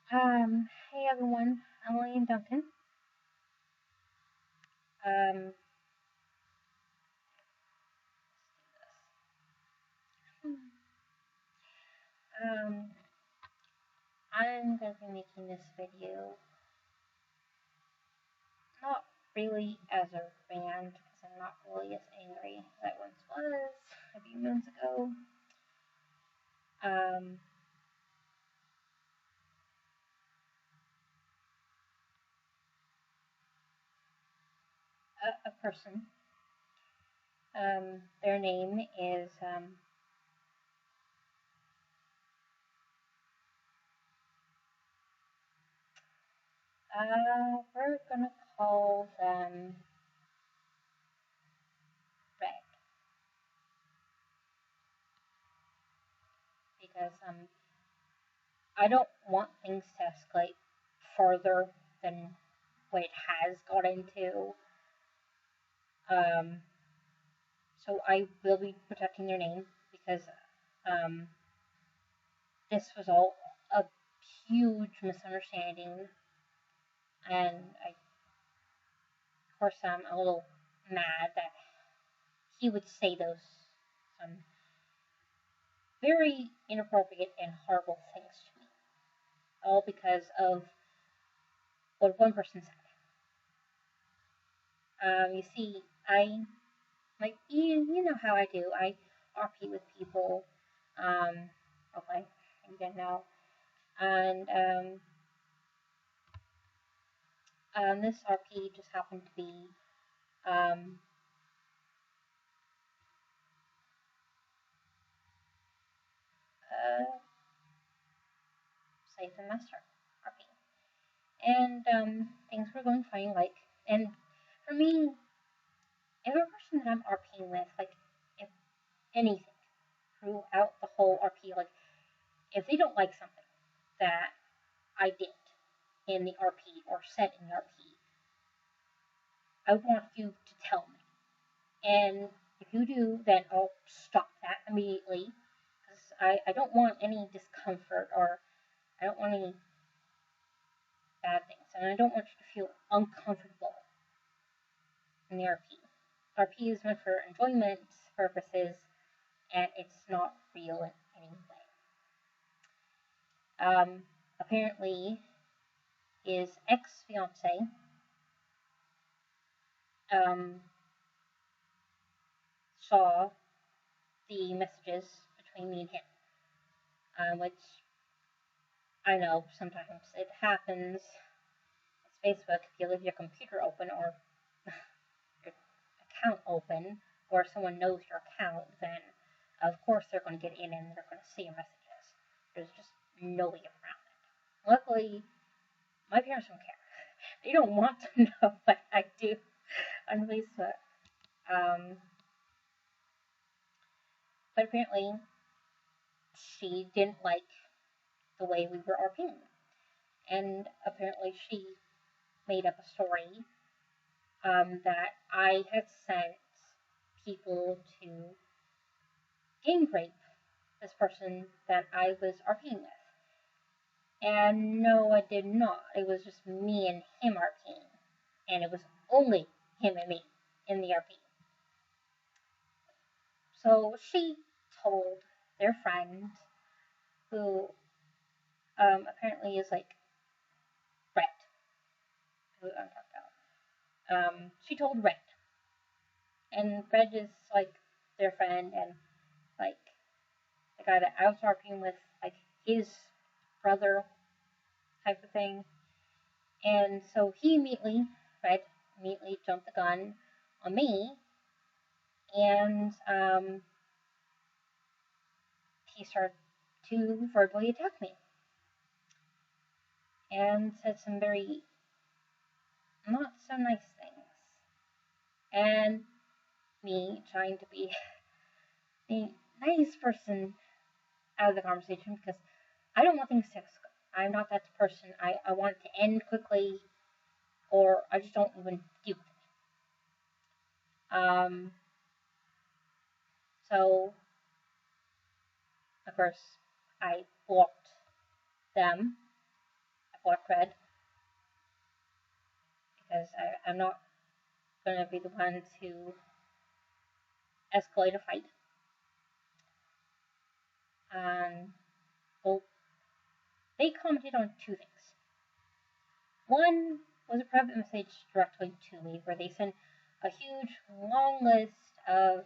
Hey everyone, Emily and Duncan. Um, um, I'm gonna be making this video not really as a rant because I'm not really as angry as I once was a few months ago. Um, a person. Their name is we're gonna call them Red because I don't want things to escalate further than what it has got into. Um, so I will be protecting their name because um, this was all a huge misunderstanding, and of course, I'm a little mad that he would say those some very inappropriate and horrible things to me, all because of what one person said. You see, I like you know how I do. I RP with people. Um, okay, again now, and this RP just happened to be um, uh, Safe and Master RP, and things were going fine. Like, and for me, if a person that I'm RPing with, like, if anything throughout the whole RP, like, if they don't like something that I did in the RP or said in the RP, I want you to tell me. And if you do, then I'll stop that immediately because I don't want any discomfort or I don't want any bad things. And I don't want you to feel uncomfortable in the RP. RP is meant for enjoyment purposes and it's not real in any way. Apparently, his ex fiance um, saw the messages between me and him, which I know sometimes it happens. It's Facebook. If you leave your computer open or your account open, or someone knows your account, then of course they're going to get in and they're going to see your messages. There's just no way around it. Luckily, my parents don't care. They don't want to know what I do on Facebook. Um, but apparently, she didn't like the way we were RPing. And apparently, she made up a story that I had sent people to game rape this person that I was RPing with. And no, I did not. It was just me and him RPing. And it was only him and me in the RP. So she told their friend, who apparently is like Brett, who I'm talking about. She told Red, and Red is like their friend and like the guy that I was RPing with, like his brother type of thing. And so he immediately, Red, immediately jumped the gun on me, and he started to verbally attack me and said some very not so nice things. And me trying to be the nice person out of the conversation because I don't want things to escalate. I'm not that person. I want it to end quickly or I just don't even deal with it. So, of course, I blocked them watch red because I'm not going to be the one to escalate a fight. Well, they commented on two things. One was a private message directly to me where they sent a huge, long list of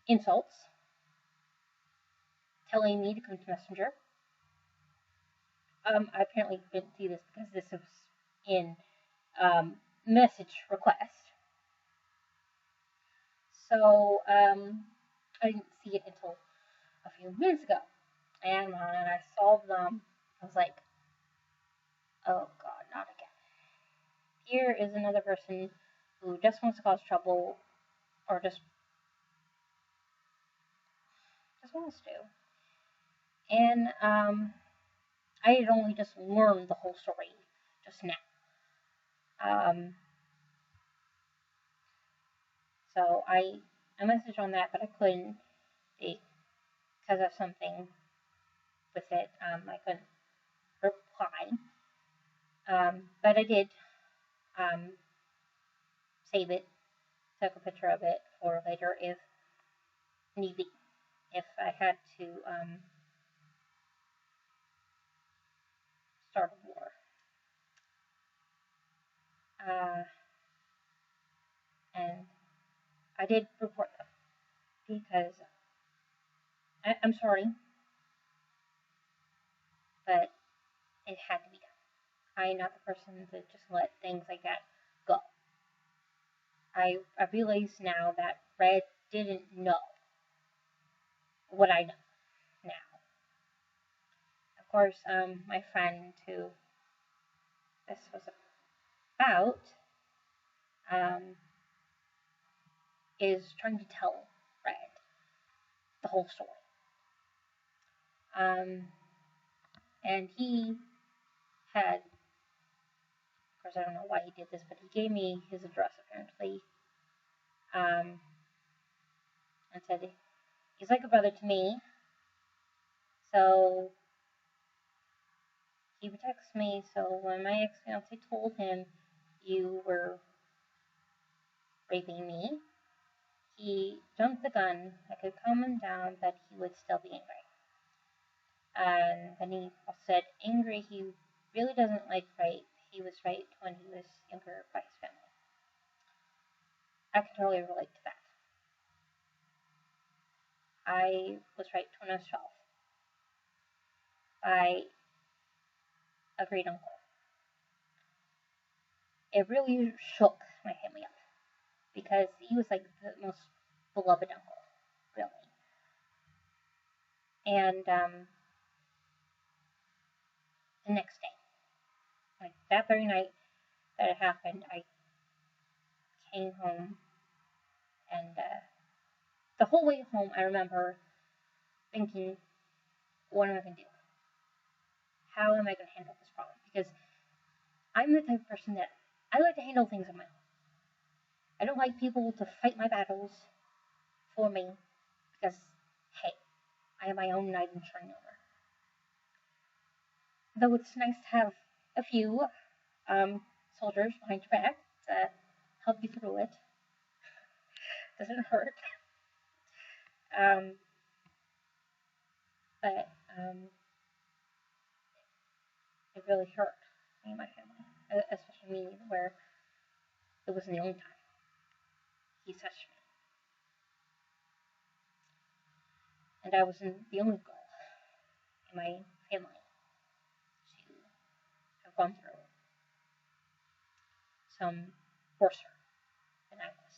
insults telling me to come to Messenger. I apparently didn't see this because this was in message request. So I didn't see it until a few minutes ago. And when I saw them, I was like, oh god, not again. Here is another person who just wants to cause trouble or just wants to. And I had only just learned the whole story just now. So I messaged on that, but I couldn't because of something with it. I couldn't reply. But I did save it, took a picture of it for later if need be, if I had to start a war. And I did report them because I'm sorry, but it had to be done. I'm not the person to just let things like that go. I realize now that Red didn't know what I know now. Of course, my friend who this was about is trying to tell Red the whole story. And he had, of course, I don't know why he did this, but he gave me his address apparently, and said he's like a brother to me. So he would text me. So when my ex-fiance told him you were raping me, he jumped the gun. I could calm him down, but he would still be angry. And then he said angry he really doesn't like rape. He was raped when he was younger by his family. I can totally relate to that. I was raped when I was 12 by a great uncle. It really shook my family up because he was like the most beloved uncle, really. And the next day, like that very night that it happened, I came home, and the whole way home, I remember thinking, what am I going to do? How am I going to handle this problem? Because I'm the type of person that I like to handle things on my own. I don't like people to fight my battles for me because, hey, I am my own knight in shining armor. Though it's nice to have a few soldiers behind your back to help you through it. Doesn't hurt. But it really hurt me and my family, especially me, where it wasn't the only time he touched me. And I wasn't the only girl in my family to have gone through some worser than I was.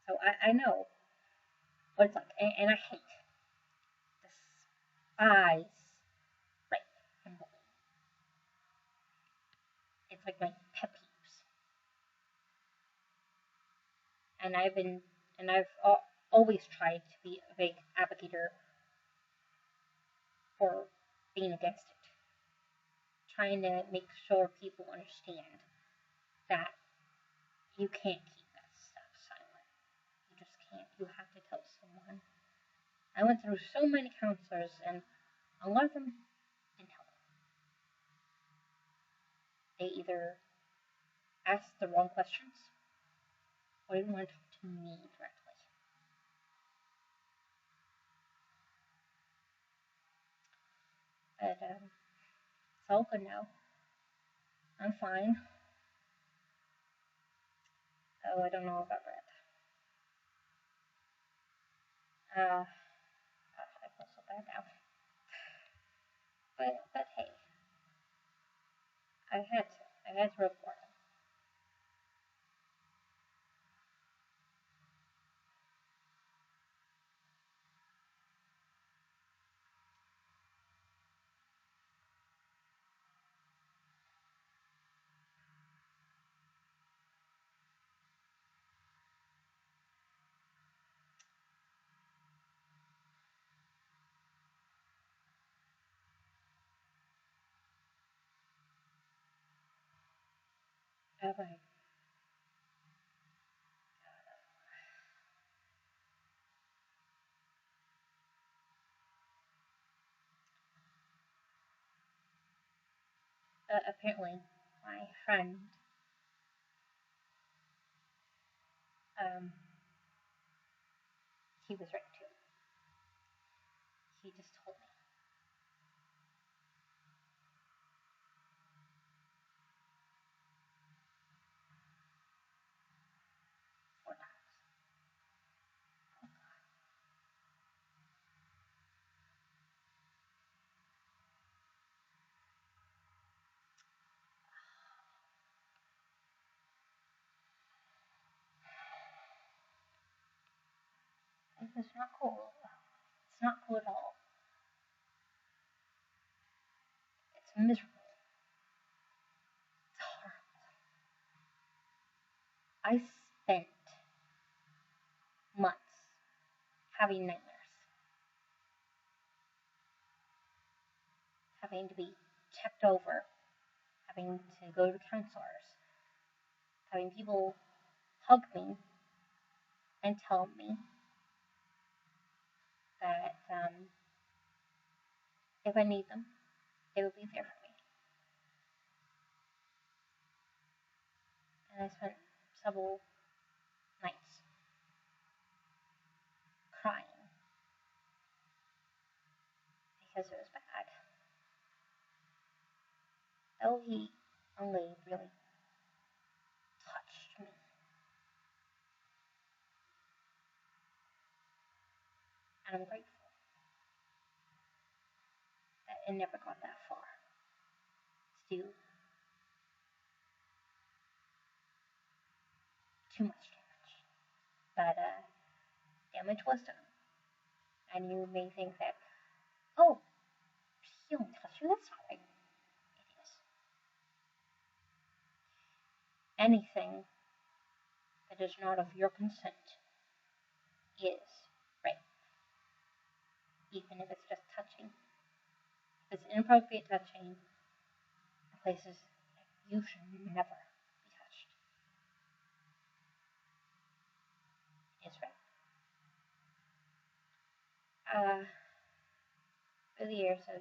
So I know what it's like, and I hate, despise rape and bullying. It's like my pet peeves. And I've always tried to be a big advocate for being against it. Trying to make sure people understand that you can't keep that stuff silent. You just can't. You have to tell someone. I went through so many counselors, and a lot of them didn't help. They either asked the wrong questions or didn't want to talk to me directly. But it's all good now. I'm fine. Oh, I don't know about Red. Gosh, I feel so bad now. But hey, I had to report him. Right. Apparently, my friend, um, he was right too. He just told me. Four times. It's not cool. It's not cool at all. It's miserable. It's horrible. I spent months having nightmares, having to be checked over, having to go to counselors, having people hug me and tell me that if I need them, they will be there for me. And I spent several nights crying because it was bad. Though he only really touched me. And I'm grateful that it never got that far. It's too much damage. But damage was done. And you may think that, oh, he only touched you, that's not right. It is. Anything that is not of your consent is rape. Even if it's just touching. If it's inappropriate touching in places that you should never be touched, it's rape. For the years of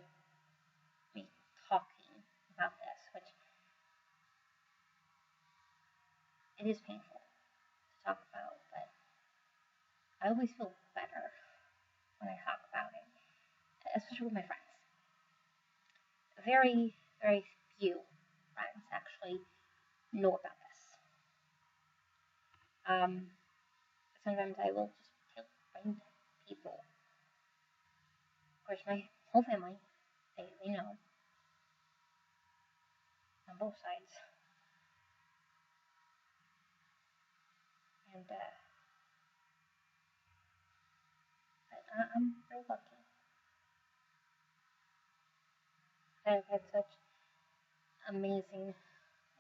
me talking about this, which it is painful to talk about, but I always feel better when I talk about it, especially with my friends. Very, very few friends actually know about this. Sometimes I will just tell random people. Of course, my whole family, they know on both sides. And I'm very lucky that I've had such amazing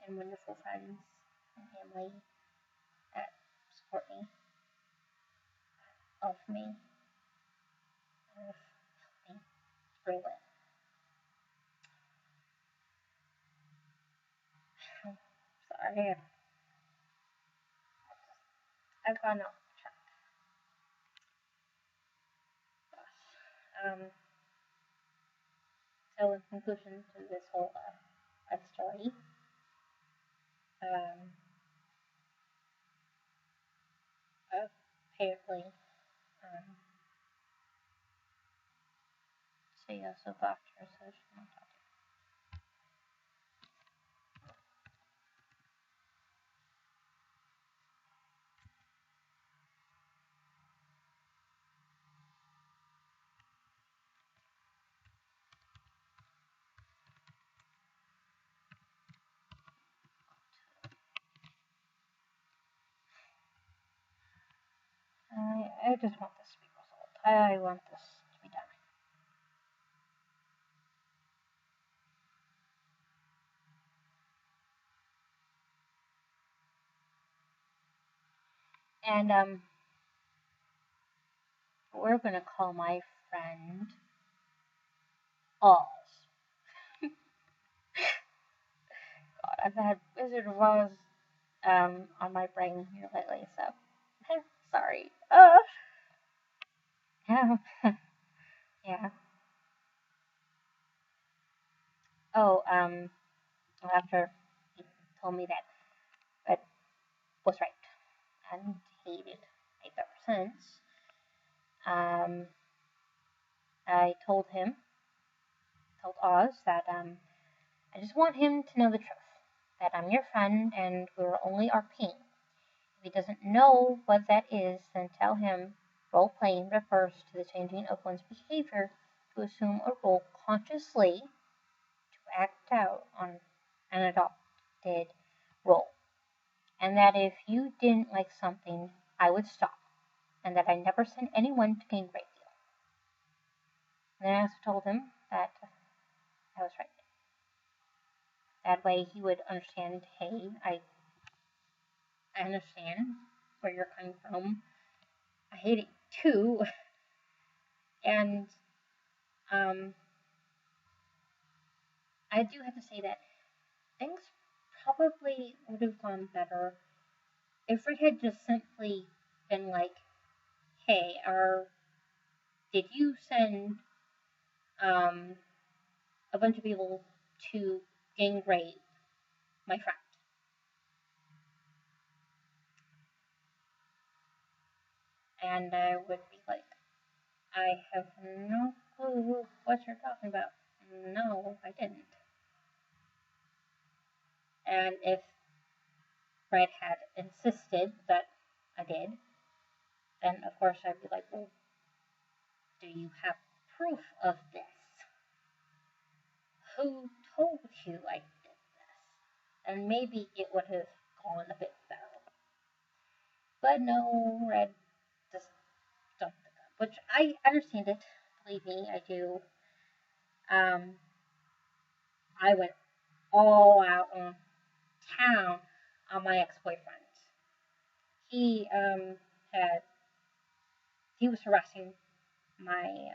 and wonderful friends and family that support me, love me, and have helped me through it. I'm sorry, I've gone off track. So in conclusion to this whole story, um, apparently, she also blocked her, so she won't talk I just want this to be resolved. I want this to be done. And we're gonna call my friend Oz. God, I've had Wizard of Oz on my brain here lately, so sorry. Yeah, yeah. Oh, after he told me that, but was right and hated it ever since. I told Oz that I just want him to know the truth, that I'm your friend and we're only RPing. If he doesn't know what that is, then tell him role playing refers to the changing of one's behavior to assume a role consciously to act out on an adopted role. And that if you didn't like something, I would stop, and that I never send anyone to gain great deal. And then I also told him that I was right. That way he would understand, hey, I understand where you're coming from. I hate it too. And I do have to say that things probably would have gone better if Rick had just simply been like, hey, did you send a bunch of people to gang rape my friend? And I would be like, I have no clue what you're talking about. No, I didn't. And if Fred had insisted that I did, then of course I'd be like, well, do you have proof of this? Who told you I did this? And maybe it would have gone a bit better. But no, Red just jumped the gun, which I understand it. Believe me, I do. I went all out on town on my ex-boyfriend. He had he was harassing my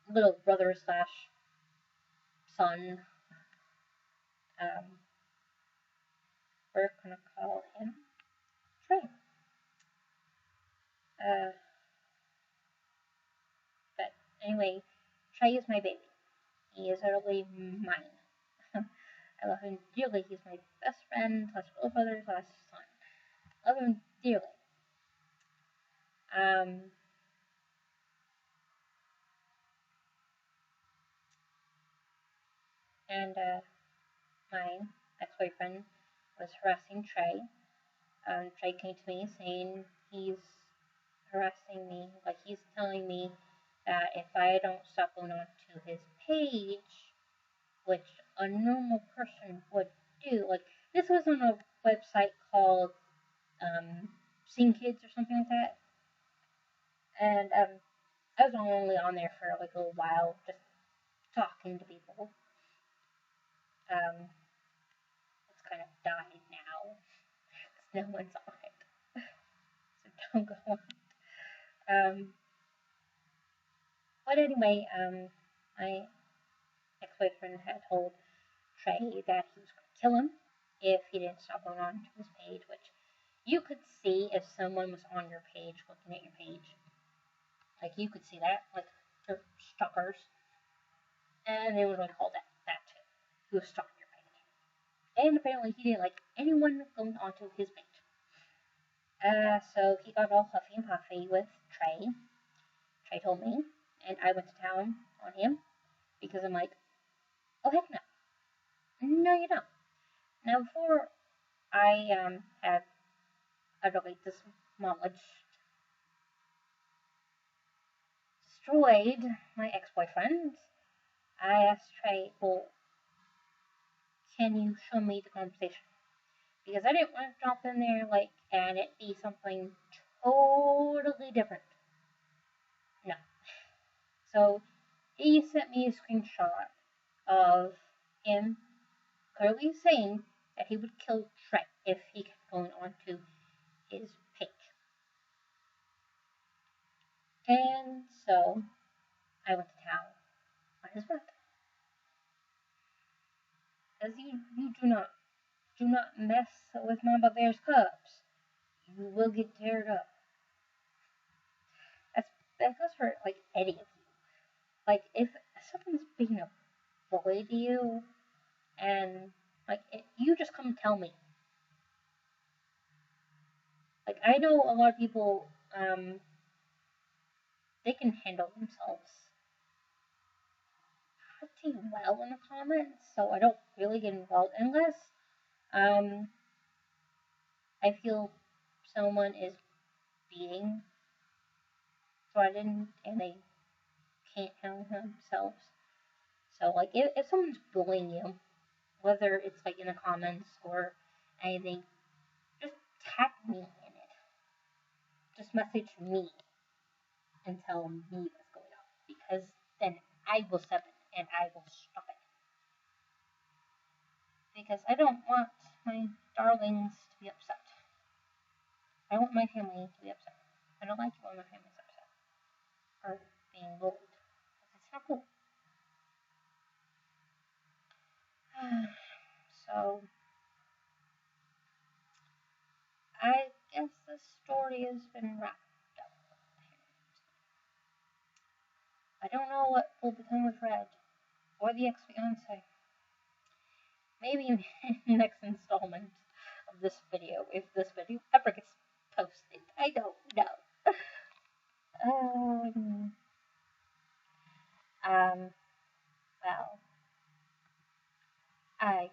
little brother slash son. Um, we're gonna call him Trey. Uh, but anyway, Trey is my baby. He is utterly mine. I love him dearly. He's my best friend, slash little brother, slash son. Love him dearly. Um, and my ex-boyfriend was harassing Trey. Trey came to me saying he's harassing me, like he's telling me that if I don't stop going on to his page, which a normal person would do, like this was on a website called Seen Kids or something like that, and I was only on there for like a little while, just talking to people. It's kind of died now because no one's on it, so don't go on. But anyway, my ex-boyfriend had told Trey that he was going to kill him if he didn't stop going on to his page, which you could see if someone was on your page, looking at your page. Like you could see that, like they're stalkers. And they would like call that too. He was stalking your page. And apparently he didn't like anyone going onto his page. So he got all huffy and puffy with Trey. Trey told me, and I went to town on him because I'm like, oh heck no, no you don't. Now before I had utterly demolished, destroyed my ex-boyfriend, I asked Trey, well, can you show me the conversation? Because I didn't want to jump in there like and it be something totally different. No. So he sent me a screenshot of him clearly saying that he would kill Trey if he kept going onto his page. And so I went to town on his birthday. As you do not mess with Mama Bear's cubs. You will get teared up. That's, that goes for like any of you. Like if someone's being a bully to you, and like you just come tell me. Like I know a lot of people, they can handle themselves pretty well in the comments, so I don't really get involved unless um I feel someone is being threatened and they can't handle themselves. So like if someone's bullying you, whether it's like in the comments or anything, just tag me in it. Just message me and tell me what's going on because then I will step in and I will stop it. Because I don't want my darlings to be upset. I want my family to be upset. I don't like it when my family's upset or being bullied. It's not cool. So I guess the story has been wrapped up. I don't know what will become of Red or the ex-fiance. Maybe in the next installment of this video, if this video ever gets posted. I don't know. Um, well, I